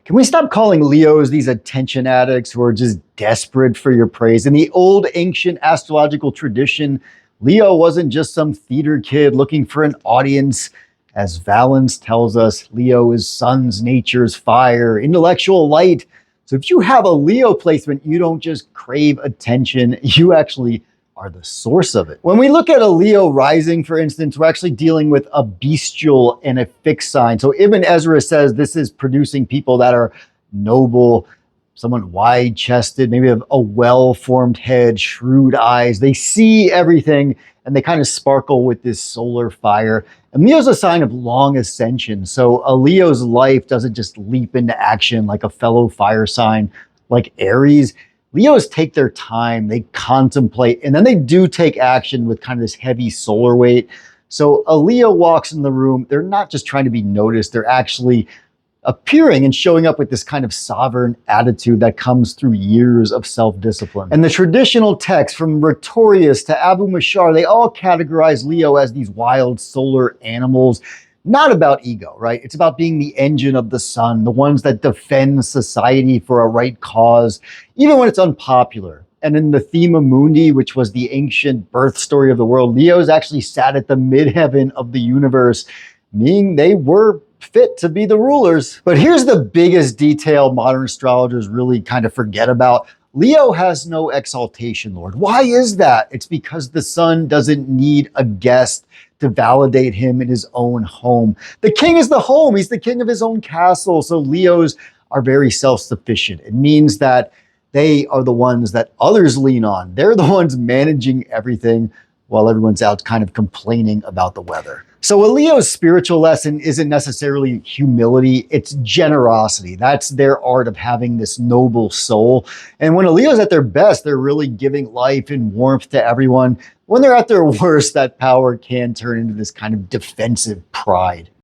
Can we stop calling Leos these attention addicts who are just desperate for your praise? In the old ancient astrological tradition, Leo wasn't just some theater kid looking for an audience. As Valence tells us, Leo is sun's nature's fire, intellectual light. So if you have a Leo placement, you don't just crave attention, you actually are the source of it. When we look at a Leo rising, for instance, we're actually dealing with a bestial and a fixed sign. So Ibn Ezra says this is producing people that are noble, somewhat wide-chested, maybe have a well-formed head, shrewd eyes. They see everything and they kind of sparkle with this solar fire. And Leo's a sign of long ascension. So a Leo's life doesn't just leap into action like a fellow fire sign like Aries. Leos take their time, they contemplate, and then they do take action with kind of this heavy solar weight. So a Leo walks in the room, they're not just trying to be noticed, they're actually appearing and showing up with this kind of sovereign attitude that comes through years of self-discipline. And the traditional texts from Rhetorius to Abu Mashar, they all categorize Leo as these wild solar animals. Not about ego, right? It's about being the engine of the sun, the ones that defend society for a right cause, even when it's unpopular. And in the Thema Mundi, which was the ancient birth story of the world, Leos actually sat at the midheaven of the universe, meaning they were fit to be the rulers. But here's the biggest detail modern astrologers really kind of forget about. Leo has no exaltation lord. Why is that? It's because the sun doesn't need a guest to validate him in his own home. The king is the home. He's the king of his own castle. So Leos are very self-sufficient. It means that they are the ones that others lean on. They're the ones managing everything while everyone's out kind of complaining about the weather. So a Leo's spiritual lesson isn't necessarily humility, it's generosity. That's their art of having this noble soul. And when a Leo's at their best, they're really giving life and warmth to everyone. When they're at their worst, that power can turn into this kind of defensive pride.